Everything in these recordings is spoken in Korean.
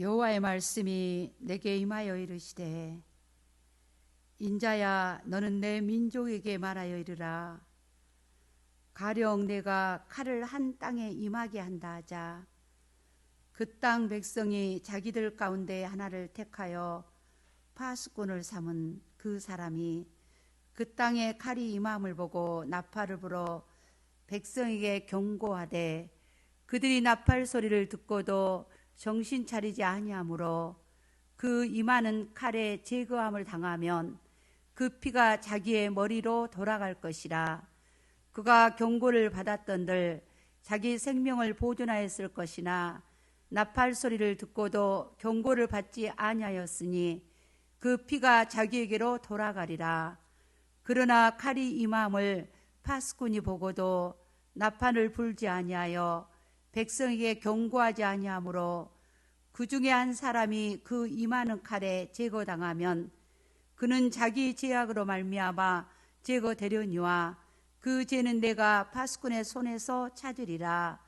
여호와의 말씀이 내게 임하여 이르시되 인자야 너는 내 민족에게 말하여 이르라. 가령 내가 칼을 한 땅에 임하게 한다 하자. 그 땅 백성이 자기들 가운데 하나를 택하여 파수꾼을 삼은 그 사람이 그 땅에 칼이 임함을 보고 나팔을 불어 백성에게 경고하되 그들이 나팔 소리를 듣고도 정신 차리지 아니하므로 그 임하는 칼에 제거함을 당하면 그 피가 자기의 머리로 돌아갈 것이라. 그가 경고를 받았던들 자기 생명을 보존하였을 것이나 나팔 소리를 듣고도 경고를 받지 아니하였으니 그 피가 자기에게로 돌아가리라. 그러나 칼이 임함을 파수꾼이 보고도 나팔을 불지 아니하여 백성에게 경고하지 아니하므로 그 중에 한 사람이 그 임하는 칼에 제거당하면 그는 자기 죄악으로 말미암아 제거되려니와 그 죄는 내가 파수꾼의 손에서 찾으리라.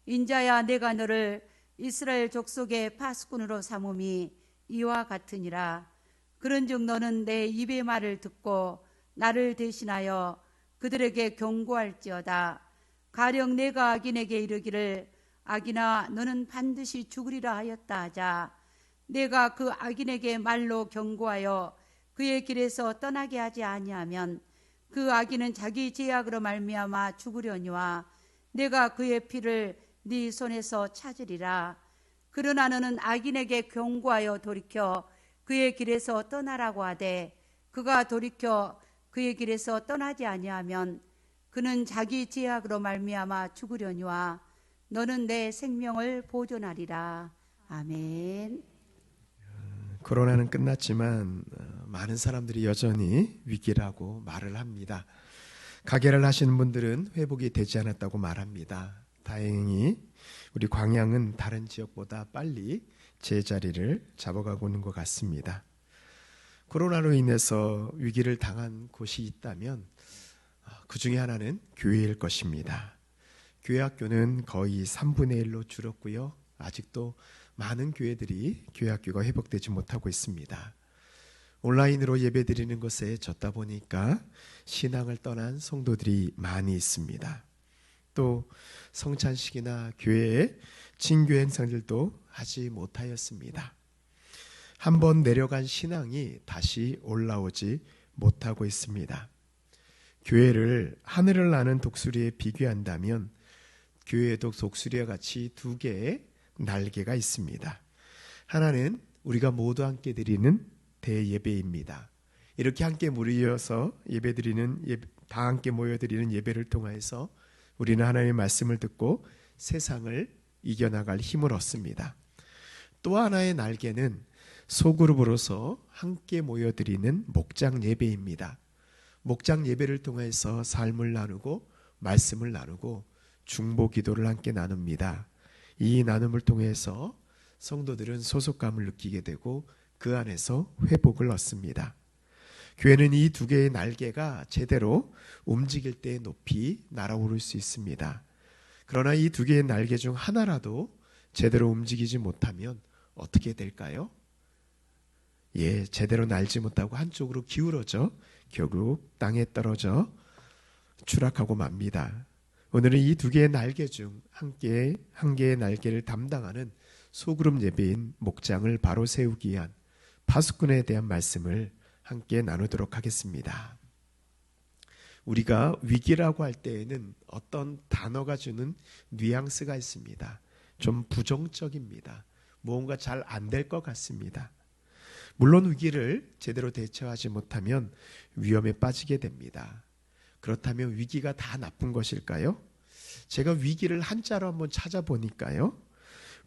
인자야 내가 너를 이스라엘 족속의 파수꾼으로 삼음이 이와 같으니라. 그런즉 너는 내 입의 말을 듣고 나를 대신하여 그들에게 경고할지어다. 가령 내가 악인에게 이르기를 악인아 너는 반드시 죽으리라 하였다 하자. 내가 그 악인에게 말로 경고하여 그의 길에서 떠나게 하지 아니하면 그 악인은 자기 죄악으로 말미암아 죽으려니와 내가 그의 피를 네 손에서 찾으리라. 그러나 너는 악인에게 경고하여 돌이켜 그의 길에서 떠나라고 하되 그가 돌이켜 그의 길에서 떠나지 아니하면 그는 자기 죄악으로 말미암아 죽으려니와 너는 내 생명을 보존하리라. 아멘. 코로나는 끝났지만 많은 사람들이 여전히 위기라고 말을 합니다. 가게를 하시는 분들은 회복이 되지 않았다고 말합니다. 다행히 우리 광양은 다른 지역보다 빨리 제자리를 잡아가고 있는 것 같습니다. 코로나로 인해서 위기를 당한 곳이 있다면 그 중에 하나는 교회일 것입니다. 교회 학교는 거의 3분의 1로 줄었고요. 아직도 많은 교회들이 교회 학교가 회복되지 못하고 있습니다. 온라인으로 예배드리는 것에 졌다 보니까 신앙을 떠난 성도들이 많이 있습니다. 또 성찬식이나 교회의 진교 행사들도 하지 못하였습니다. 한번 내려간 신앙이 다시 올라오지 못하고 있습니다. 교회를 하늘을 나는 독수리에 비교한다면 교회에도 독수리와 같이 두 개의 날개가 있습니다. 하나는 우리가 모두 함께 드리는 대예배입니다. 이렇게 함께 모여서 다 함께 모여드리는 예배를 통해서 우리는 하나님의 말씀을 듣고 세상을 이겨나갈 힘을 얻습니다. 또 하나의 날개는 소그룹으로서 함께 모여드리는 목장 예배입니다. 목장 예배를 통해서 삶을 나누고 말씀을 나누고 중보 기도를 함께 나눕니다. 이 나눔을 통해서 성도들은 소속감을 느끼게 되고 그 안에서 회복을 얻습니다. 교회는 이 두 개의 날개가 제대로 움직일 때 높이 날아오를 수 있습니다. 그러나 이 두 개의 날개 중 하나라도 제대로 움직이지 못하면 어떻게 될까요? 제대로 날지 못하고 한쪽으로 기울어져 결국 땅에 떨어져 추락하고 맙니다. 오늘은 이 두 개의 날개 중 한 개의 날개를 담당하는 소그룹 예배인 목장을 바로 세우기 위한 파수꾼에 대한 말씀을 함께 나누도록 하겠습니다. 우리가 위기라고 할 때에는 어떤 단어가 주는 뉘앙스가 있습니다. 좀 부정적입니다. 무언가 잘 안 될 것 같습니다. 물론 위기를 제대로 대처하지 못하면 위험에 빠지게 됩니다. 그렇다면 위기가 다 나쁜 것일까요? 제가 위기를 한자로 한번 찾아보니까요.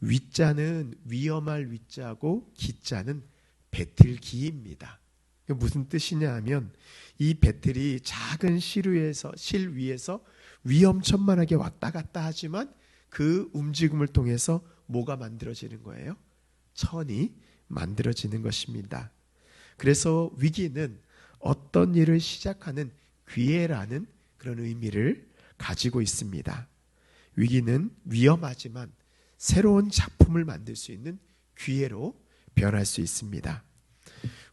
위자는 위험할 위자고 기자는 배틀기입니다. 무슨 뜻이냐 하면 이 배틀이 작은 실 위에서 위험천만하게 왔다 갔다 하지만 그 움직임을 통해서 뭐가 만들어지는 거예요? 천이 만들어지는 것입니다. 그래서 위기는 어떤 일을 시작하는 기회라는 그런 의미를 가지고 있습니다. 위기는 위험하지만 새로운 작품을 만들 수 있는 기회로 변할 수 있습니다.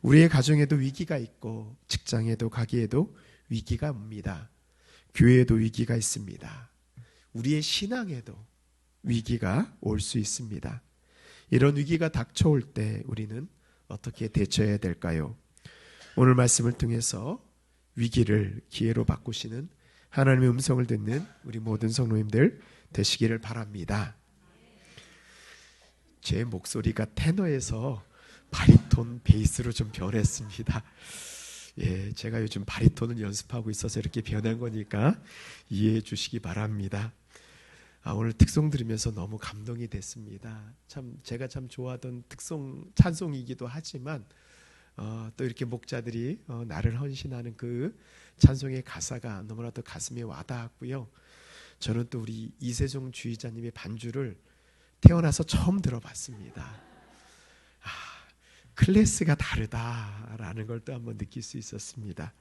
우리의 가정에도 위기가 있고 직장에도 가게에도 위기가 옵니다. 교회에도 위기가 있습니다. 우리의 신앙에도 위기가 올 수 있습니다. 이런 위기가 닥쳐올 때 우리는 어떻게 대처해야 될까요? 오늘 말씀을 통해서 위기를 기회로 바꾸시는 하나님의 음성을 듣는 우리 모든 성도님들 되시기를 바랍니다. 제 목소리가 테너에서 바리톤 베이스로 좀 변했습니다. 예, 제가 요즘 바리톤을 연습하고 있어서 이렇게 변한 거니까 이해해 주시기 바랍니다. 오늘 특송 들으면서 너무 감동이 됐습니다. 제가 참 좋아하던 특송 찬송이기도 하지만 또 이렇게 목자들이 나를 헌신하는 그 찬송의 가사가 너무나도 가슴에 와닿았고요. 저는 또 우리 이세종 주의자님의 반주를 태어나서 처음 들어봤습니다. 클래스가 다르다라는 걸 또 한번 느낄 수 있었습니다.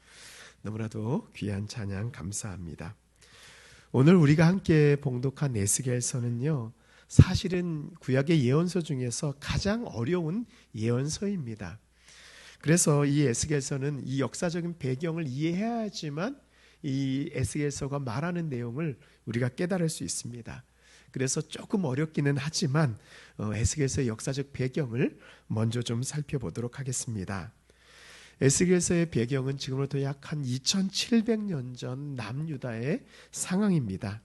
너무나도 귀한 찬양 감사합니다. 오늘 우리가 함께 봉독한 에스겔서는요, 사실은 구약의 예언서 중에서 가장 어려운 예언서입니다. 그래서 이 에스겔서는 이 역사적인 배경을 이해해야지만 이 에스겔서가 말하는 내용을 우리가 깨달을 수 있습니다. 그래서 조금 어렵기는 하지만 에스겔서의 역사적 배경을 먼저 좀 살펴보도록 하겠습니다. 에스겔서의 배경은 지금으로부터 약 한 2700년 전 남유다의 상황입니다.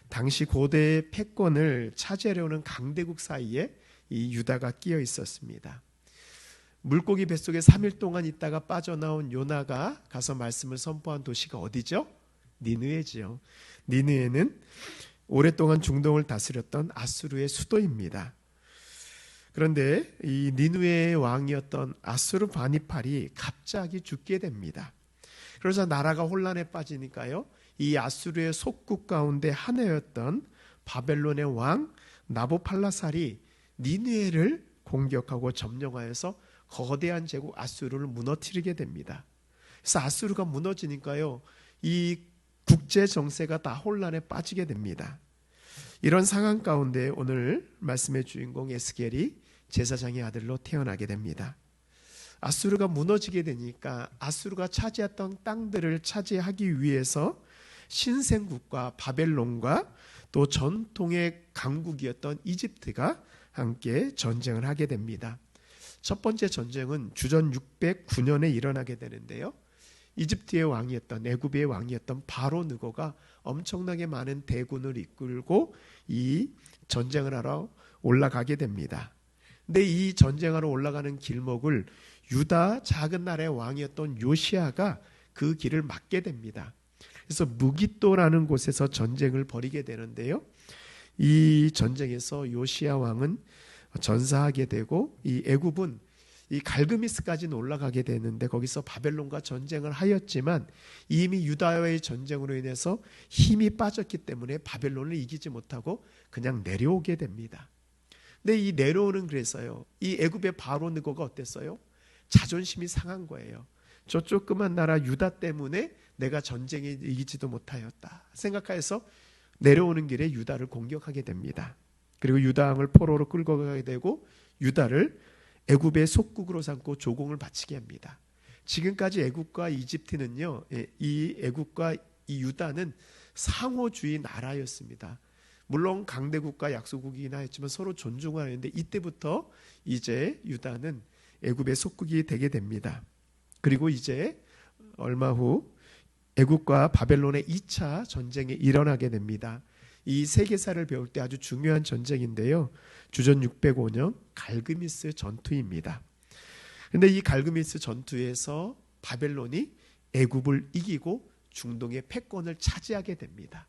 당시 고대의 패권을 차지하려는 강대국 사이에 이 유다가 끼어 있었습니다. 물고기 뱃속에 3일 동안 있다가 빠져나온 요나가 가서 말씀을 선포한 도시가 어디죠? 니느웨지요. 니느웨는 오랫동안 중동을 다스렸던 아수르의 수도입니다. 그런데 이 니느웨의 왕이었던 아수르바니팔이 갑자기 죽게 됩니다. 그래서 나라가 혼란에 빠지니까요, 이 아수르의 속국 가운데 하나였던 바벨론의 왕 나보팔라살이 니느웨를 공격하고 점령하여서 거대한 제국 아수르를 무너뜨리게 됩니다. 그래서 아수르가 무너지니까요, 이 국제 정세가 다 혼란에 빠지게 됩니다. 이런 상황 가운데 오늘 말씀의 주인공 에스겔이 제사장의 아들로 태어나게 됩니다. 아수르가 무너지게 되니까 아수르가 차지했던 땅들을 차지하기 위해서 신생국과 바벨론과 또 전통의 강국이었던 이집트가 함께 전쟁을 하게 됩니다. 첫 번째 전쟁은 주전 609년에 일어나게 되는데요. 이집트의 왕이었던, 애굽의 왕이었던 바로 느고가 엄청나게 많은 대군을 이끌고 이 전쟁을 하러 올라가게 됩니다. 근데 이 전쟁하러 올라가는 길목을 유다 작은 나라의 왕이었던 요시아가 그 길을 막게 됩니다. 그래서 무기또라는 곳에서 전쟁을 벌이게 되는데요. 이 전쟁에서 요시아 왕은 전사하게 되고 이 애굽은 이 갈그미스까지는 올라가게 되는데 거기서 바벨론과 전쟁을 하였지만 이미 유다와의 전쟁으로 인해서 힘이 빠졌기 때문에 바벨론을 이기지 못하고 그냥 내려오게 됩니다. 근데 이 내려오는 그래서요, 이 애굽의 바로 느고가 어땠어요? 자존심이 상한 거예요. 저 조그만 나라 유다 때문에 내가 전쟁에 이기지도 못하였다 생각해서 내려오는 길에 유다를 공격하게 됩니다. 그리고 유다 왕을 포로로 끌고 가게 되고 유다를 애굽의 속국으로 삼고 조공을 바치게 합니다. 지금까지 애굽과 이집트는요, 이 애굽과 이 유다는 상호주의 나라였습니다. 물론 강대국과 약소국이긴 하였지만 서로 존중하는데 이때부터 이제 유다는 애굽의 속국이 되게 됩니다. 그리고 이제 얼마 후 애굽과 바벨론의 2차 전쟁이 일어나게 됩니다. 이 세계사를 배울 때 아주 중요한 전쟁인데요. 주전 605년 갈그미스 전투입니다. 그런데 이 갈그미스 전투에서 바벨론이 애굽을 이기고 중동의 패권을 차지하게 됩니다.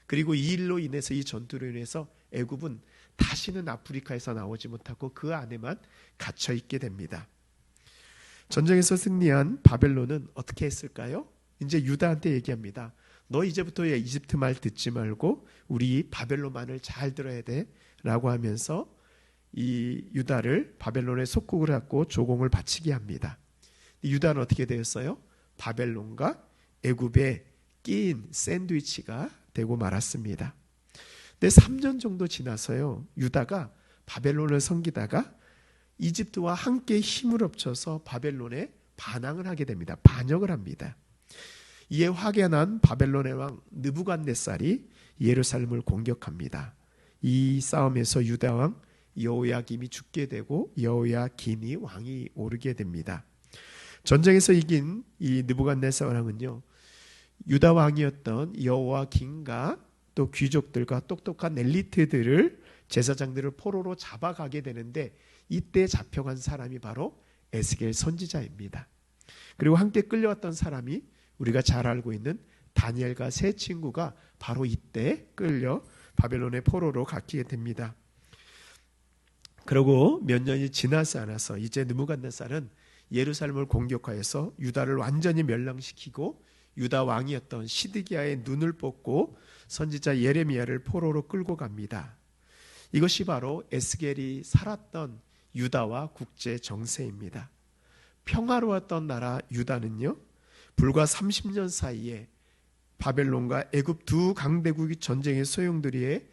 그리고 이 일로 인해서, 이 전투로 인해서 애굽은 다시는 아프리카에서 나오지 못하고 그 안에만 갇혀 있게 됩니다. 전쟁에서 승리한 바벨론은 어떻게 했을까요? 이제 유다한테 얘기합니다. 너 이제부터 이집트 말 듣지 말고 우리 바벨론 말을 잘 들어야 돼 라고 하면서 이 유다를 바벨론의 속국을 갖고 조공을 바치게 합니다. 유다는 어떻게 되었어요? 바벨론과 애굽에 끼인 샌드위치가 되고 말았습니다. 근데 3년 정도 지나서요, 유다가 바벨론을 섬기다가 이집트와 함께 힘을 합쳐서 바벨론에 반항을 하게 됩니다. 반역을 합니다. 이에 확연한 바벨론의 왕 느부갓네살이 예루살렘을 공격합니다. 이 싸움에서 유다 왕 여호야김이 죽게 되고 여호야긴이 왕이 오르게 됩니다. 전쟁에서 이긴 이 느부갓네살 왕은요, 유다 왕이었던 여호야긴과 또 귀족들과 똑똑한 엘리트들을, 제사장들을 포로로 잡아가게 되는데, 이때 잡혀간 사람이 바로 에스겔 선지자입니다. 그리고 함께 끌려왔던 사람이 우리가 잘 알고 있는 다니엘과 세 친구가 바로 이때 끌려 바벨론의 포로로 갇히게 됩니다. 그리고 몇 년이 지나지 않아서 이제 느부갓네살은 예루살렘을 공격하여서 유다를 완전히 멸망시키고 유다 왕이었던 시드기야의 눈을 뽑고 선지자 예레미야를 포로로 끌고 갑니다. 이것이 바로 에스겔이 살았던 유다와 국제 정세입니다. 평화로웠던 나라 유다는요, 불과 30년 사이에 바벨론과 애굽 두 강대국이 전쟁의 소용돌이에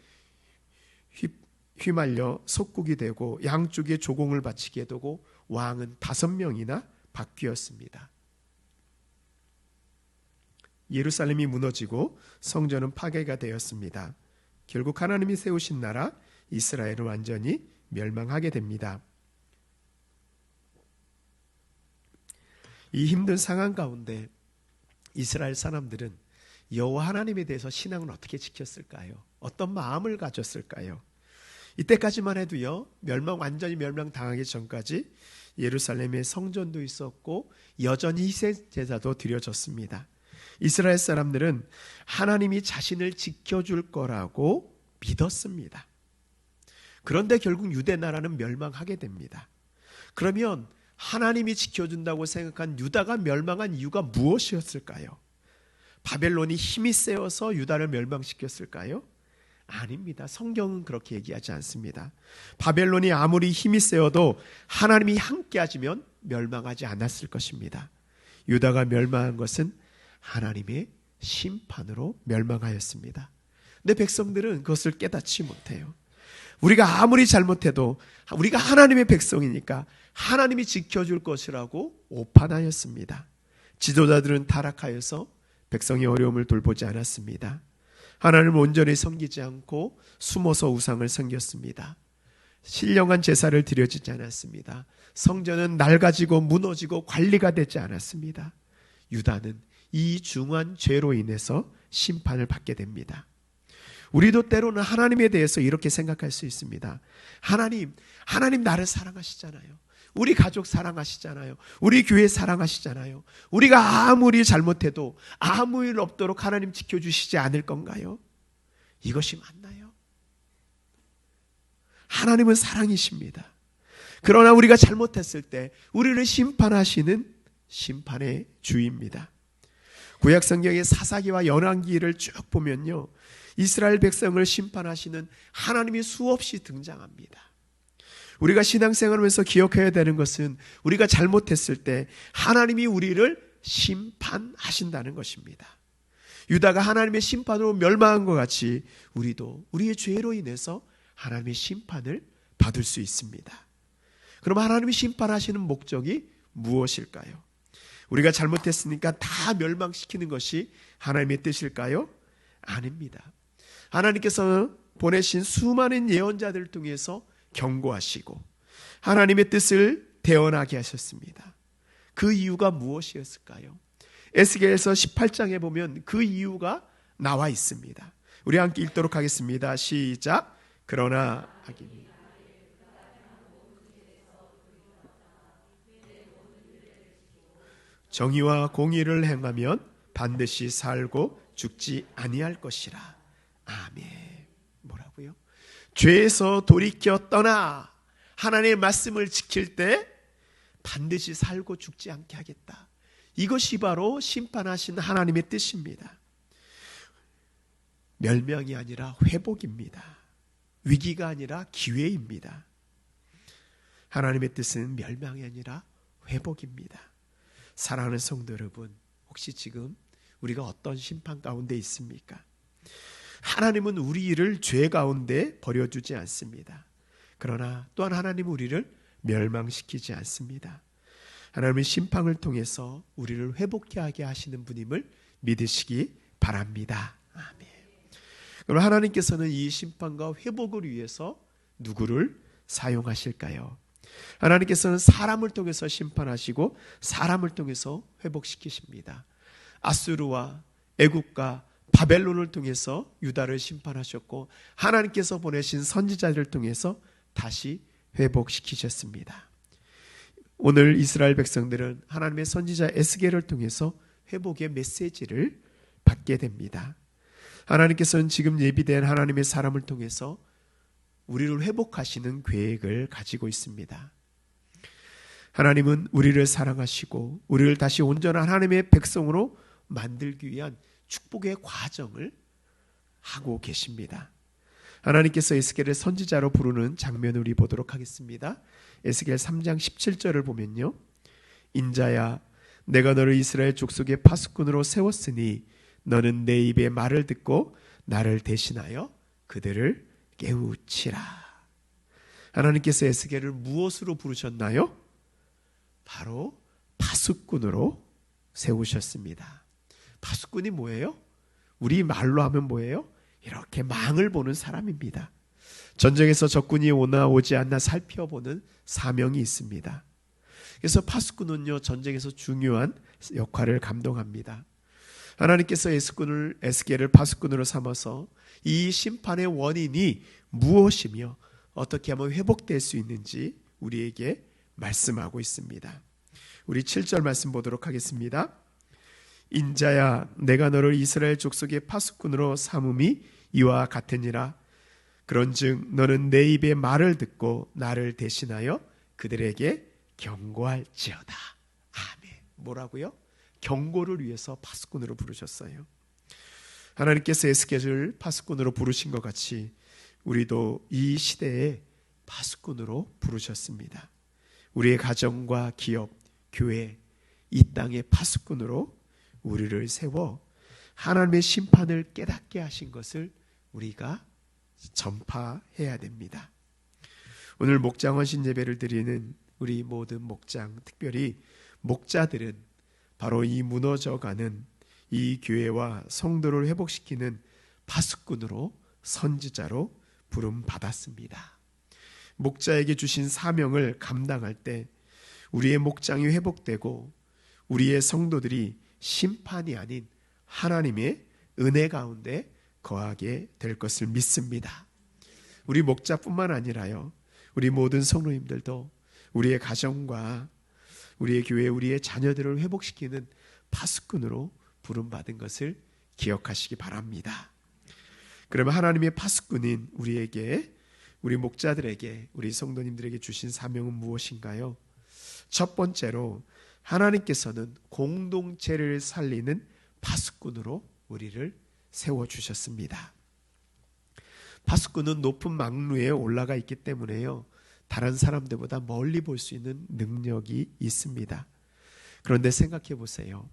휘말려 속국이 되고 양쪽에 조공을 바치게 되고 왕은 5명이나 바뀌었습니다. 예루살렘이 무너지고 성전은 파괴가 되었습니다. 결국 하나님이 세우신 나라 이스라엘은 완전히 멸망하게 됩니다. 이 힘든 상황 가운데 이스라엘 사람들은 여호와 하나님에 대해서 신앙을 어떻게 지켰을까요? 어떤 마음을 가졌을까요? 이때까지만 해도요, 완전히 멸망당하기 전까지 예루살렘에 성전도 있었고 여전히 희생 제사도 드려졌습니다. 이스라엘 사람들은 하나님이 자신을 지켜줄 거라고 믿었습니다. 그런데 결국 유대 나라는 멸망하게 됩니다. 그러면 하나님이 지켜준다고 생각한 유다가 멸망한 이유가 무엇이었을까요? 바벨론이 힘이 세워서 유다를 멸망시켰을까요? 아닙니다. 성경은 그렇게 얘기하지 않습니다. 바벨론이 아무리 힘이 세워도 하나님이 함께 하시면 멸망하지 않았을 것입니다. 유다가 멸망한 것은 하나님의 심판으로 멸망하였습니다. 근데 백성들은 그것을 깨닫지 못해요. 우리가 아무리 잘못해도 우리가 하나님의 백성이니까 하나님이 지켜줄 것이라고 오판하였습니다. 지도자들은 타락하여서 백성의 어려움을 돌보지 않았습니다. 하나님을 온전히 섬기지 않고 숨어서 우상을 섬겼습니다. 신령한 제사를 드려지지 않았습니다. 성전은 낡아지고 무너지고 관리가 되지 않았습니다. 유다는 이 중한 죄로 인해서 심판을 받게 됩니다. 우리도 때로는 하나님에 대해서 이렇게 생각할 수 있습니다. 하나님 나를 사랑하시잖아요. 우리 가족 사랑하시잖아요. 우리 교회 사랑하시잖아요. 우리가 아무리 잘못해도 아무 일 없도록 하나님 지켜주시지 않을 건가요? 이것이 맞나요? 하나님은 사랑이십니다. 그러나 우리가 잘못했을 때 우리를 심판하시는 심판의 주입니다. 구약 성경의 사사기와 열왕기를 쭉 보면요, 이스라엘 백성을 심판하시는 하나님이 수없이 등장합니다. 우리가 신앙생활하면서 기억해야 되는 것은 우리가 잘못했을 때 하나님이 우리를 심판하신다는 것입니다. 유다가 하나님의 심판으로 멸망한 것 같이 우리도 우리의 죄로 인해서 하나님의 심판을 받을 수 있습니다. 그럼 하나님이 심판하시는 목적이 무엇일까요? 우리가 잘못했으니까 다 멸망시키는 것이 하나님의 뜻일까요? 아닙니다. 하나님께서 보내신 수많은 예언자들을 통해서 경고하시고 하나님의 뜻을 대언하게 하셨습니다. 그 이유가 무엇이었을까요? 에스겔서 18장에 보면 그 이유가 나와 있습니다. 우리 함께 읽도록 하겠습니다. 시작. 그러나 정의와 공의를 행하면 반드시 살고 죽지 아니할 것이라. 아멘. 뭐라고요? 죄에서 돌이켜 떠나 하나님의 말씀을 지킬 때 반드시 살고 죽지 않게 하겠다. 이것이 바로 심판하신 하나님의 뜻입니다. 멸망이 아니라 회복입니다. 위기가 아니라 기회입니다. 하나님의 뜻은 멸망이 아니라 회복입니다. 사랑하는 성도 여러분, 혹시 지금 우리가 어떤 심판 가운데 있습니까? 하나님은 우리를 죄 가운데 버려두지 않습니다. 그러나 또한 하나님은 우리를 멸망시키지 않습니다. 하나님은 심판을 통해서 우리를 회복하게 하시는 분임을 믿으시기 바랍니다. 아멘. 그럼 하나님께서는 이 심판과 회복을 위해서 누구를 사용하실까요? 하나님께서는 사람을 통해서 심판하시고 사람을 통해서 회복시키십니다. 아수르와 애국과 바벨론을 통해서 유다를 심판하셨고 하나님께서 보내신 선지자들을 통해서 다시 회복시키셨습니다. 오늘 이스라엘 백성들은 하나님의 선지자 에스겔을 통해서 회복의 메시지를 받게 됩니다. 하나님께서는 지금 예비된 하나님의 사람을 통해서 우리를 회복하시는 계획을 가지고 있습니다. 하나님은 우리를 사랑하시고 우리를 다시 온전한 하나님의 백성으로 만들기 위한 축복의 과정을 하고 계십니다. 하나님께서 에스겔을 선지자로 부르는 장면을 우리 보도록 하겠습니다. 에스겔 3장 17절을 보면요. 인자야 내가 너를 이스라엘 족속의 파수꾼으로 세웠으니 너는 내 입의 말을 듣고 나를 대신하여 그들을 깨우치라. 하나님께서 에스겔을 무엇으로 부르셨나요? 바로 파수꾼으로 세우셨습니다. 파수꾼이 뭐예요? 우리 말로 하면 뭐예요? 이렇게 망을 보는 사람입니다. 전쟁에서 적군이 오나 오지 않나 살펴보는 사명이 있습니다. 그래서 파수꾼은요, 전쟁에서 중요한 역할을 감당합니다. 하나님께서 에스겔을 파수꾼으로 삼아서 이 심판의 원인이 무엇이며 어떻게 하면 회복될 수 있는지 우리에게 말씀하고 있습니다. 우리 7절 말씀 보도록 하겠습니다. 인자야 내가 너를 이스라엘 족속의 파수꾼으로 삼음이 이와 같으니라. 그런즉 너는 내 입의 말을 듣고 나를 대신하여 그들에게 경고할지어다. 아멘. 뭐라고요? 경고를 위해서 파수꾼으로 부르셨어요. 하나님께서 에스겔을 파수꾼으로 부르신 것 같이 우리도 이 시대에 파수꾼으로 부르셨습니다. 우리의 가정과 기업, 교회, 이 땅의 파수꾼으로 우리를 세워 하나님의 심판을 깨닫게 하신 것을 우리가 전파해야 됩니다. 오늘 목장 헌신 예배를 드리는 우리 모든 목장, 특별히 목자들은 바로 이 무너져가는 이 교회와 성도를 회복시키는 파수꾼으로 선지자로 부름받았습니다. 목자에게 주신 사명을 감당할 때 우리의 목장이 회복되고 우리의 성도들이 심판이 아닌 하나님의 은혜 가운데 거하게 될 것을 믿습니다. 우리 목자뿐만 아니라요, 우리 모든 성도님들도 우리의 가정과 우리의 교회, 우리의 자녀들을 회복시키는 파수꾼으로 부름받은 것을 기억하시기 바랍니다. 그러면 하나님의 파수꾼인 우리에게, 우리 목자들에게, 우리 성도님들에게 주신 사명은 무엇인가요? 첫 번째로 하나님께서는 공동체를 살리는 파수꾼으로 우리를 세워주셨습니다. 파수꾼은 높은 망루에 올라가 있기 때문에요, 다른 사람들보다 멀리 볼 수 있는 능력이 있습니다. 그런데 생각해 보세요.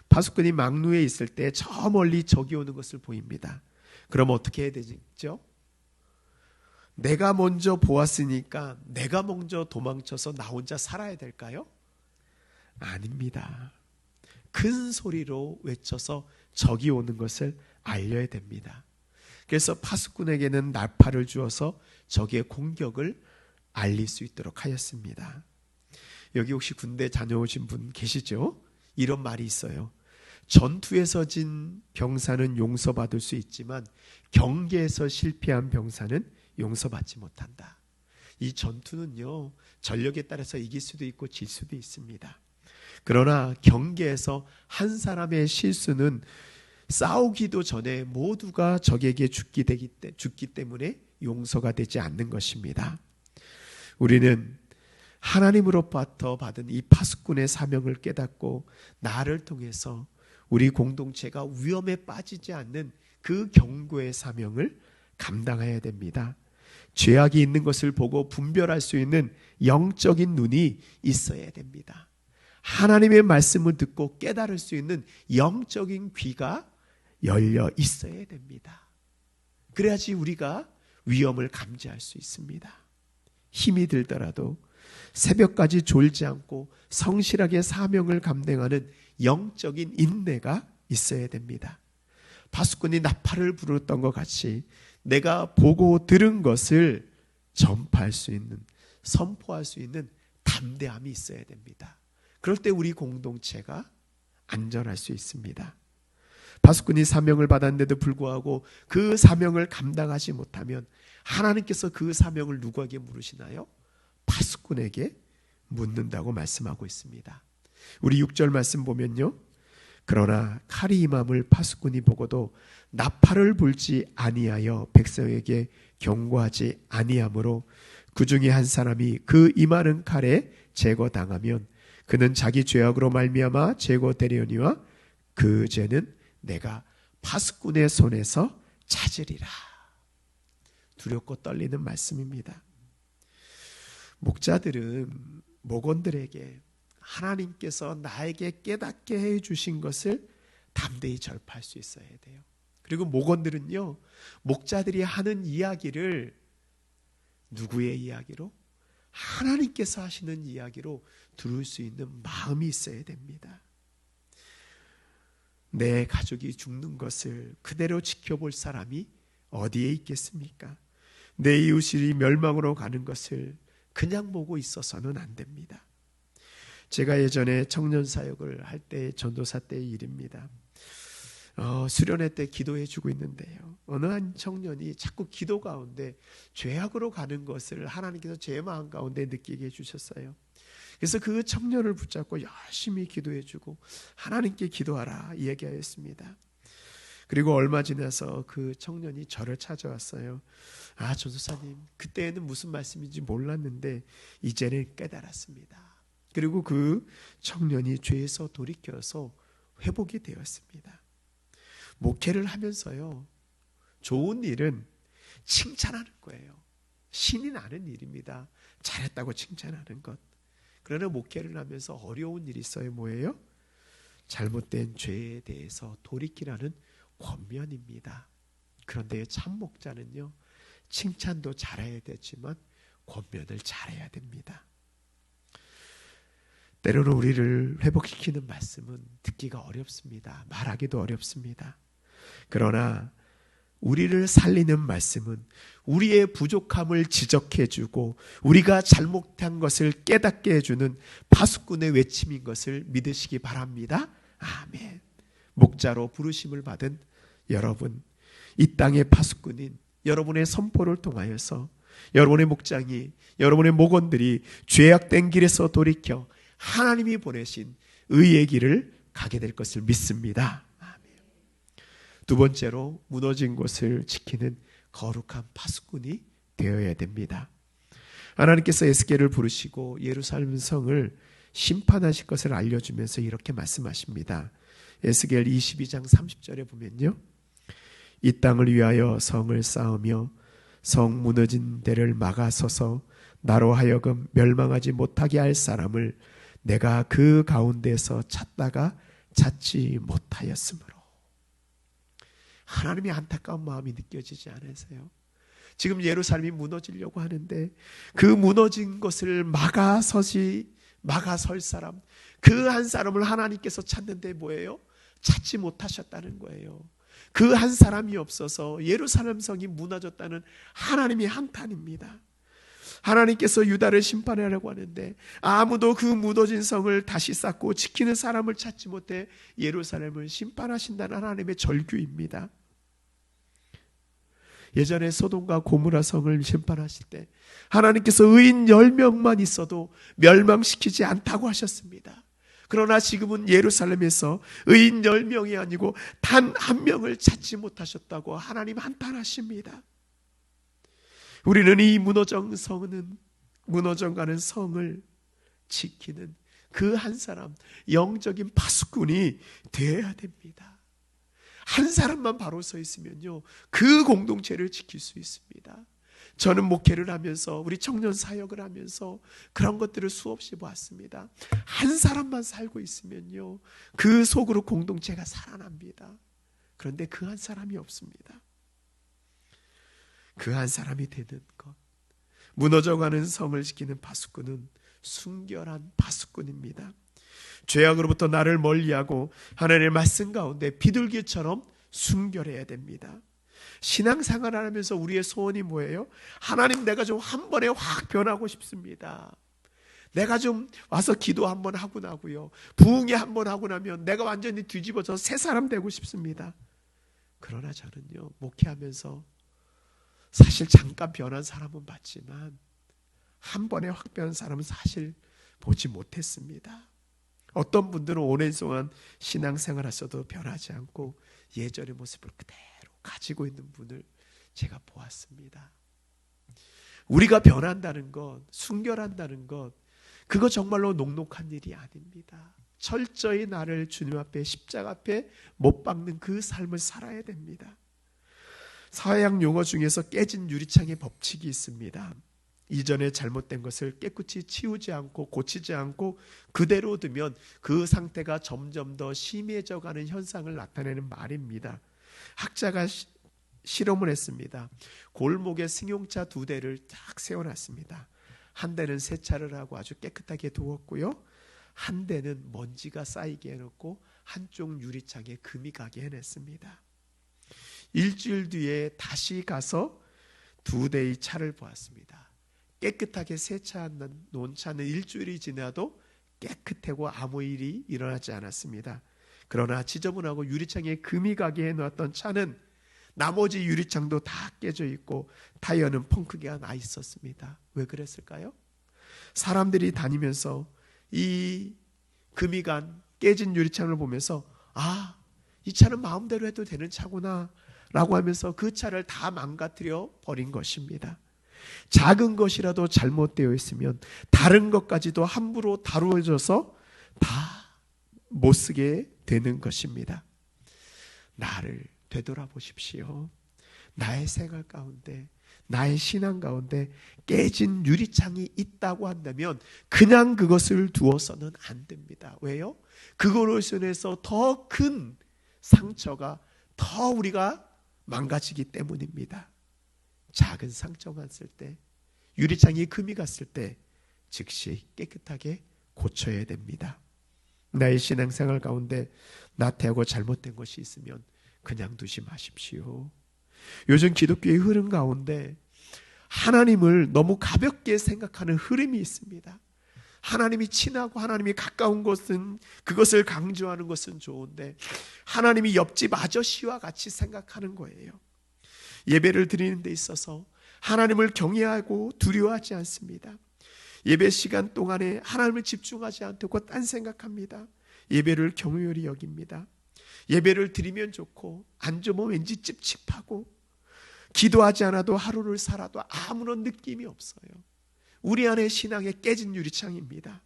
파수꾼이 망루에 있을 때 저 멀리 적이 오는 것을 보입니다. 그럼 어떻게 해야 되죠? 내가 먼저 보았으니까 내가 먼저 도망쳐서 나 혼자 살아야 될까요? 아닙니다. 큰 소리로 외쳐서 적이 오는 것을 알려야 됩니다. 그래서 파수꾼에게는 나팔을 주어서 적의 공격을 알릴 수 있도록 하였습니다. 여기 혹시 군대 다녀오신 분 계시죠? 이런 말이 있어요. 전투에서 진 병사는 용서받을 수 있지만 경계에서 실패한 병사는 용서받지 못한다. 이 전투는요, 전력에 따라서 이길 수도 있고 질 수도 있습니다. 그러나 경계에서 한 사람의 실수는 싸우기도 전에 모두가 적에게 죽기 때문에 용서가 되지 않는 것입니다. 우리는 하나님으로부터 받은 이 파수꾼의 사명을 깨닫고 나를 통해서 우리 공동체가 위험에 빠지지 않는 그 경고의 사명을 감당해야 됩니다. 죄악이 있는 것을 보고 분별할 수 있는 영적인 눈이 있어야 됩니다. 하나님의 말씀을 듣고 깨달을 수 있는 영적인 귀가 열려 있어야 됩니다. 그래야지 우리가 위험을 감지할 수 있습니다. 힘이 들더라도 새벽까지 졸지 않고 성실하게 사명을 감당하는 영적인 인내가 있어야 됩니다. 파수꾼이 나팔을 불었던 것 같이 내가 보고 들은 것을 전파할 수 있는, 선포할 수 있는 담대함이 있어야 됩니다. 그럴 때 우리 공동체가 안전할 수 있습니다. 파수꾼이 사명을 받았는데도 불구하고 그 사명을 감당하지 못하면 하나님께서 그 사명을 누구에게 물으시나요? 파수꾼에게 묻는다고 말씀하고 있습니다. 우리 6절 말씀 보면요, 그러나 칼이 임함을 파수꾼이 보고도 나팔을 불지 아니하여 백성에게 경고하지 아니하므로 그 중에 한 사람이 그 임하는 칼에 제거당하면 그는 자기 죄악으로 말미암아 제거되려니와 그 죄는 내가 파수꾼의 손에서 찾으리라. 두렵고 떨리는 말씀입니다. 목자들은 목원들에게 하나님께서 나에게 깨닫게 해주신 것을 담대히 전파할 수 있어야 돼요. 그리고 목원들은요, 목자들이 하는 이야기를 누구의 이야기로? 하나님께서 하시는 이야기로 들을 수 있는 마음이 있어야 됩니다. 내 가족이 죽는 것을 그대로 지켜볼 사람이 어디에 있겠습니까? 내 이웃이 멸망으로 가는 것을 그냥 보고 있어서는 안 됩니다. 제가 예전에 청년 사역을 할 때, 전도사 때의 일입니다. 수련회 때 기도해 주고 있는데요, 어느 한 청년이 자꾸 기도 가운데 죄악으로 가는 것을 하나님께서 제 마음 가운데 느끼게 해주셨어요. 그래서 그 청년을 붙잡고 열심히 기도해 주고 하나님께 기도하라 얘기하였습니다. 그리고 얼마 지나서 그 청년이 저를 찾아왔어요. 아, 전도사님, 그때는 무슨 말씀인지 몰랐는데 이제는 깨달았습니다. 그리고 그 청년이 죄에서 돌이켜서 회복이 되었습니다. 목회를 하면서요, 좋은 일은 칭찬하는 거예요. 신이 나는 일입니다. 잘했다고 칭찬하는 것. 그러나 목회를 하면서 어려운 일이 있어요. 뭐예요? 잘못된 죄에 대해서 돌이키라는 권면입니다. 그런데 참 목자는요, 칭찬도 잘해야 되지만 권면을 잘해야 됩니다. 때로는 우리를 회복시키는 말씀은 듣기가 어렵습니다. 말하기도 어렵습니다. 그러나 우리를 살리는 말씀은 우리의 부족함을 지적해주고 우리가 잘못한 것을 깨닫게 해주는 파수꾼의 외침인 것을 믿으시기 바랍니다. 아멘. 목자로 부르심을 받은 여러분, 이 땅의 파수꾼인 여러분의 선포를 통하여서 여러분의 목장이, 여러분의 목원들이 죄악된 길에서 돌이켜 하나님이 보내신 의의 길을 가게 될 것을 믿습니다. 아멘. 두 번째로, 무너진 곳을 지키는 거룩한 파수꾼이 되어야 됩니다. 하나님께서 에스겔을 부르시고 예루살렘 성을 심판하실 것을 알려주면서 이렇게 말씀하십니다. 에스겔 22장 30절에 보면요, 이 땅을 위하여 성을 쌓으며 성 무너진 데를 막아서서 나로 하여금 멸망하지 못하게 할 사람을 내가 그 가운데서 찾다가 찾지 못하였으므로. 하나님의 안타까운 마음이 느껴지지 않으세요? 지금 예루살렘이 무너지려고 하는데 그 무너진 것을 막아설 사람, 그 한 사람을 하나님께서 찾는데 뭐예요? 찾지 못하셨다는 거예요. 그 한 사람이 없어서 예루살렘 성이 무너졌다는 하나님의 한탄입니다. 하나님께서 유다를 심판하려고 하는데 아무도 그 무너진 성을 다시 쌓고 지키는 사람을 찾지 못해 예루살렘을 심판하신다는 하나님의 절규입니다. 예전에 소돔과 고모라 성을 심판하실 때 하나님께서 의인 10명만 있어도 멸망시키지 않다고 하셨습니다. 그러나 지금은 예루살렘에서 의인 10명이 아니고 단 한 명을 찾지 못하셨다고 하나님 한탄하십니다. 우리는 이 무너져가는 성을 지키는 그 한 사람, 영적인 파수꾼이 되어야 됩니다. 한 사람만 바로 서 있으면요, 그 공동체를 지킬 수 있습니다. 저는 목회를 하면서, 우리 청년 사역을 하면서 그런 것들을 수없이 보았습니다. 한 사람만 살고 있으면요, 그 속으로 공동체가 살아납니다. 그런데 그 한 사람이 없습니다. 그 한 사람이 되는 것, 무너져가는 성을 지키는 파수꾼은 순결한 파수꾼입니다. 죄악으로부터 나를 멀리하고 하나님의 말씀 가운데 비둘기처럼 순결해야 됩니다. 신앙생활을 하면서 우리의 소원이 뭐예요? 하나님, 내가 좀 한 번에 확 변하고 싶습니다. 내가 좀 와서 기도 한번 하고 나고요, 부흥회 한번 하고 나면 내가 완전히 뒤집어져 새 사람 되고 싶습니다. 그러나 저는요, 목회하면서 사실 잠깐 변한 사람은 봤지만 한 번에 확 변한 사람은 사실 보지 못했습니다. 어떤 분들은 오랜 동안 신앙생활 하셔도 변하지 않고 예전의 모습을 그대로 가지고 있는 분을 제가 보았습니다. 우리가 변한다는 것, 순결한다는 것, 그거 정말로 녹록한 일이 아닙니다. 철저히 나를 주님 앞에, 십자가 앞에 못 박는 그 삶을 살아야 됩니다. 서양 용어 중에서 깨진 유리창의 법칙이 있습니다. 이전에 잘못된 것을 깨끗이 치우지 않고 고치지 않고 그대로 두면 그 상태가 점점 더 심해져 가는 현상을 나타내는 말입니다. 학자가 실험을 했습니다. 골목에 승용차 2대를 딱 세워놨습니다. 한 대는 세차를 하고 아주 깨끗하게 두었고요, 한 대는 먼지가 쌓이게 해놓고 한쪽 유리창에 금이 가게 해냈습니다. 일주일 뒤에 다시 가서 2대의 차를 보았습니다. 깨끗하게 세차한 놓은 차는 일주일이 지나도 깨끗하고 아무 일이 일어나지 않았습니다. 그러나 지저분하고 유리창에 금이 가게 해놓았던 차는 나머지 유리창도 다 깨져 있고 타이어는 펑크가 나 있었습니다. 왜 그랬을까요? 사람들이 다니면서 이 금이 간 깨진 유리창을 보면서 이 차는 마음대로 해도 되는 차구나 라고 하면서 그 차를 다 망가뜨려 버린 것입니다. 작은 것이라도 잘못되어 있으면 다른 것까지도 함부로 다루어져서 다 못쓰게 되는 것입니다. 나를 되돌아보십시오. 나의 생활 가운데, 나의 신앙 가운데 깨진 유리창이 있다고 한다면 그냥 그것을 두어서는 안 됩니다. 왜요? 그걸로 인해서 더 큰 상처가 더 우리가 망가지기 때문입니다. 작은 상처가 왔을 때, 유리창이 금이 갔을 때 즉시 깨끗하게 고쳐야 됩니다. 나의 신앙생활 가운데 나태하고 잘못된 것이 있으면 그냥 두지 마십시오. 요즘 기독교의 흐름 가운데 하나님을 너무 가볍게 생각하는 흐름이 있습니다. 하나님이 친하고 하나님이 가까운 것은, 그것을 강조하는 것은 좋은데 하나님이 옆집 아저씨와 같이 생각하는 거예요. 예배를 드리는 데 있어서 하나님을 경외하고 두려워하지 않습니다. 예배 시간 동안에 하나님을 집중하지 않고 딴 생각합니다. 예배를 경외히 여깁니다. 예배를 드리면 좋고 안 주면 왠지 찝찝하고 기도하지 않아도 하루를 살아도 아무런 느낌이 없어요. 우리 안에 신앙의 깨진 유리창입니다.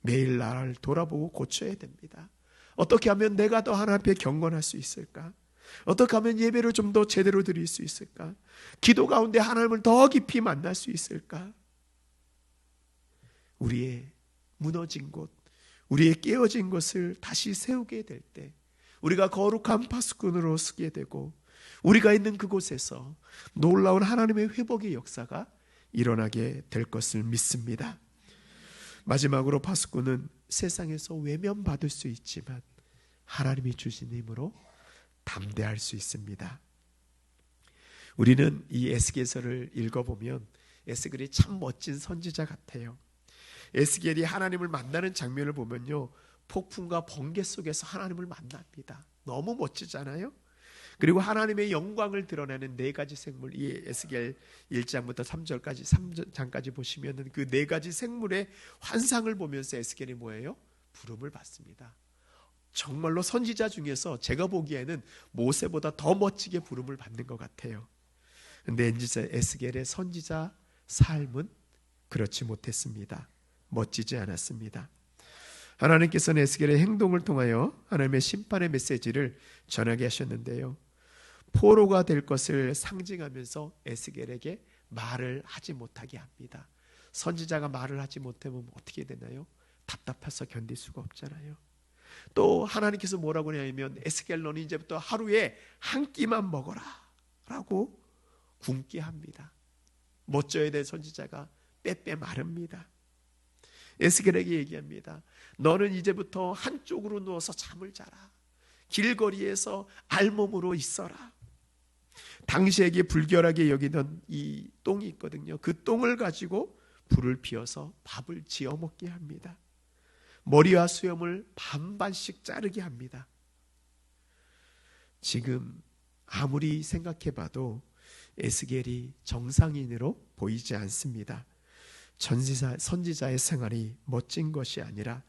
매일 나를 돌아보고 고쳐야 됩니다. 어떻게 하면 내가 더 하나님 앞에 경건할 수 있을까? 어떻게 하면 예배를 좀 더 제대로 드릴 수 있을까? 기도 가운데 하나님을 더 깊이 만날 수 있을까? 우리의 무너진 곳, 우리의 깨어진 것을 다시 세우게 될 때 우리가 거룩한 파수꾼으로 서게 되고 우리가 있는 그곳에서 놀라운 하나님의 회복의 역사가 일어나게 될 것을 믿습니다. 마지막으로 파수꾼은 세상에서 외면받을 수 있지만 하나님이 주신 힘으로 담대할 수 있습니다. 우리는 이 에스겔서를 읽어보면 에스겔이 참 멋진 선지자 같아요. 에스겔이 하나님을 만나는 장면을 보면요, 폭풍과 번개 속에서 하나님을 만납니다. 너무 멋지잖아요. 그리고 하나님의 영광을 드러내는 4가지 생물, 이 에스겔 1장부터 3절까지 3장까지 보시면 그 4가지 생물의 환상을 보면서 에스겔이 뭐예요? 부름을 받습니다. 정말로 선지자 중에서 제가 보기에는 모세보다 더 멋지게 부름을 받는 것 같아요. 그런데 에스겔의 선지자 삶은 그렇지 못했습니다. 멋지지 않았습니다. 하나님께서는 에스겔의 행동을 통하여 하나님의 심판의 메시지를 전하게 하셨는데요, 포로가 될 것을 상징하면서 에스겔에게 말을 하지 못하게 합니다. 선지자가 말을 하지 못하면 어떻게 되나요? 답답해서 견딜 수가 없잖아요. 또 하나님께서 뭐라고 하냐면 에스겔 너는 이제부터 하루에 한 끼만 먹어라 라고 굶게 합니다. 멋져야 될 선지자가 빼빼 마릅니다. 에스겔에게 얘기합니다. 너는 이제부터 한쪽으로 누워서 잠을 자라. 길거리에서 알몸으로 있어라. 당시에게 불결하게 여기던 이 똥이 있거든요. 그 똥을 가지고 불을 피워서 밥을 지어 먹게 합니다. 머리와 수염을 반반씩 자르게 합니다. 지금 아무리 생각해봐도 에스겔이 정상인으로 보이지 않습니다. 선지자의 생활이 멋진 것이 아니라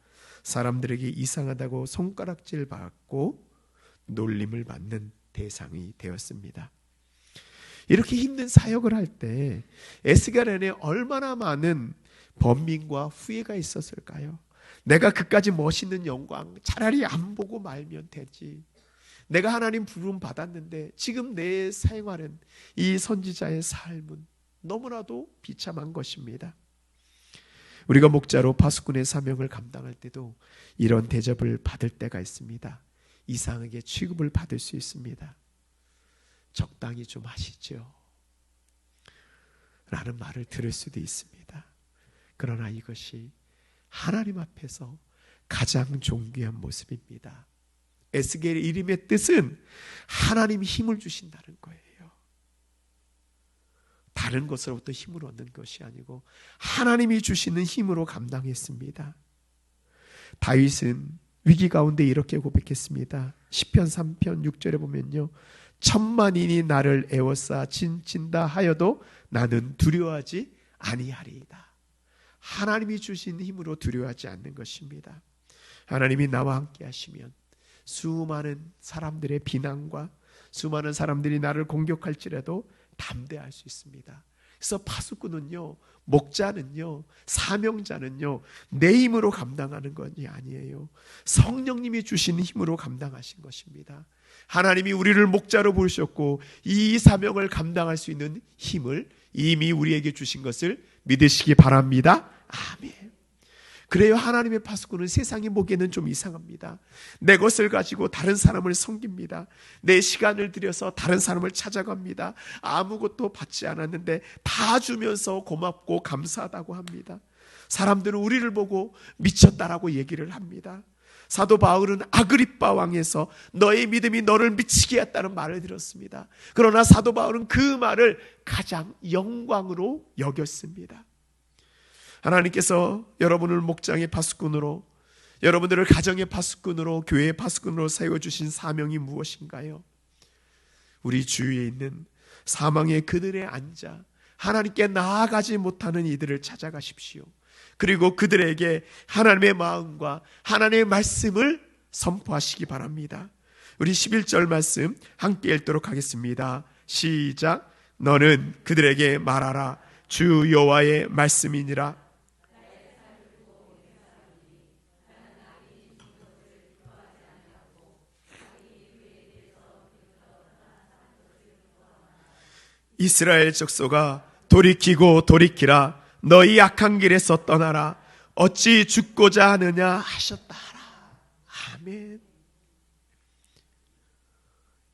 사람들에게 이상하다고 손가락질 받고 놀림을 받는 대상이 되었습니다. 이렇게 힘든 사역을 할 때 에스겔 안에 얼마나 많은 번민과 후회가 있었을까요? 내가 그까지 멋있는 영광 차라리 안 보고 말면 되지. 내가 하나님 부름 받았는데 지금 내 생활은, 이 선지자의 삶은 너무나도 비참한 것입니다. 우리가 목자로 파수꾼의 사명을 감당할 때도 이런 대접을 받을 때가 있습니다. 이상하게 취급을 받을 수 있습니다. 적당히 좀 하시죠 라는 말을 들을 수도 있습니다. 그러나 이것이 하나님 앞에서 가장 존귀한 모습입니다. 에스겔의 이름의 뜻은 하나님이 힘을 주신다는 거예요. 다른 것으로부터 힘을 얻는 것이 아니고 하나님이 주시는 힘으로 감당했습니다. 다윗은 위기 가운데 이렇게 고백했습니다. 시편 3편 6절에 보면요, 천만인이 나를 애워싸 진친다 하여도 나는 두려워하지 아니하리이다. 하나님이 주신 힘으로 두려워하지 않는 것입니다. 하나님이 나와 함께 하시면 수많은 사람들의 비난과 수많은 사람들이 나를 공격할지라도 담대할 수 있습니다. 그래서 파수꾼은요, 목자는요, 사명자는요, 내 힘으로 감당하는 것이 아니에요. 성령님이 주신 힘으로 감당하신 것입니다. 하나님이 우리를 목자로 부르셨고 이 사명을 감당할 수 있는 힘을 이미 우리에게 주신 것을 믿으시기 바랍니다. 아멘. 그래요, 하나님의 파수꾼은 세상이 보기에는 좀 이상합니다. 내 것을 가지고 다른 사람을 섬깁니다. 내 시간을 들여서 다른 사람을 찾아갑니다. 아무것도 받지 않았는데 다 주면서 고맙고 감사하다고 합니다. 사람들은 우리를 보고 미쳤다라고 얘기를 합니다. 사도 바울은 아그리빠 왕에서 너의 믿음이 너를 미치게 했다는 말을 들었습니다. 그러나 사도 바울은 그 말을 가장 영광으로 여겼습니다. 하나님께서 여러분을 목장의 파수꾼으로, 여러분들을 가정의 파수꾼으로, 교회의 파수꾼으로 세워주신 사명이 무엇인가요? 우리 주위에 있는 사망의 그들에 앉아 하나님께 나아가지 못하는 이들을 찾아가십시오. 그리고 그들에게 하나님의 마음과 하나님의 말씀을 선포하시기 바랍니다. 우리 11절 말씀 함께 읽도록 하겠습니다. 시작. 너는 그들에게 말하라. 주 여호와의 말씀이니라. 이스라엘 족속아, 돌이키고 돌이키라. 너희 악한 길에서 떠나라. 어찌 죽고자 하느냐 하셨다 하라. 아멘.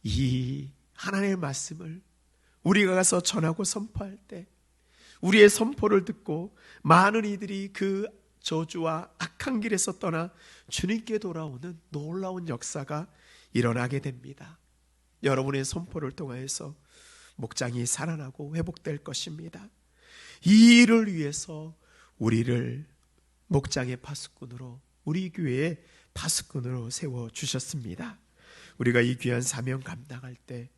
이 하나님의 말씀을 우리가 가서 전하고 선포할 때 우리의 선포를 듣고 많은 이들이 그 저주와 악한 길에서 떠나 주님께 돌아오는 놀라운 역사가 일어나게 됩니다. 여러분의 선포를 통해서 목장이 살아나고 회복될 것입니다. 이 일을 위해서 우리를 목장의 파수꾼으로, 우리 교회의 파수꾼으로 세워주셨습니다. 우리가 이 귀한 사명 감당할 때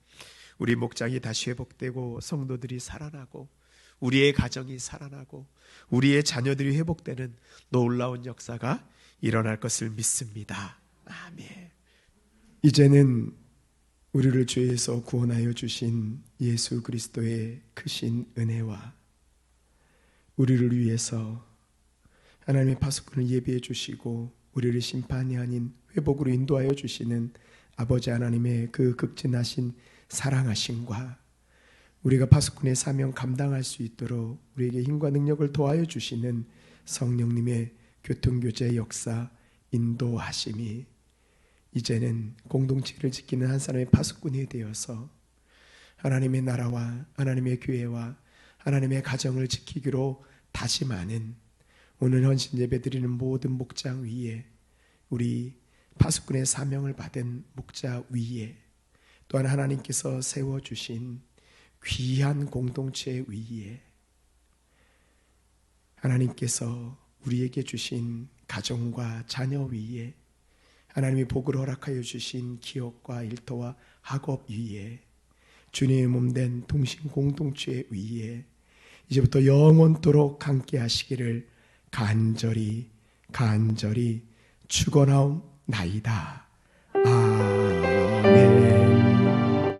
우리 목장이 다시 회복되고 성도들이 살아나고 우리의 가정이 살아나고 우리의 자녀들이 회복되는 놀라운 역사가 일어날 것을 믿습니다. 아멘. 이제는 우리를 죄에서 구원하여 주신 예수 그리스도의 크신 은혜와 우리를 위해서 하나님의 파수꾼을 예비해 주시고 우리를 심판이 아닌 회복으로 인도하여 주시는 아버지 하나님의 그 극진하신 사랑하심과 우리가 파수꾼의 사명 감당할 수 있도록 우리에게 힘과 능력을 도와여 주시는 성령님의 교통교제 역사 인도하심이 이제는 공동체를 지키는 한 사람의 파수꾼이 되어서 하나님의 나라와 하나님의 교회와 하나님의 가정을 지키기로 다짐하는 오늘 헌신 예배 드리는 모든 목장 위에, 우리 파수꾼의 사명을 받은 목자 위에, 또한 하나님께서 세워주신 귀한 공동체 위에, 하나님께서 우리에게 주신 가정과 자녀 위에, 하나님이 복을 허락하여 주신 기업과 일터와 학업 위에, 주님의 몸된 동신 공동체 위에 이제부터 영원토록 함께 하시기를 간절히 축원하옵나이다. 아멘.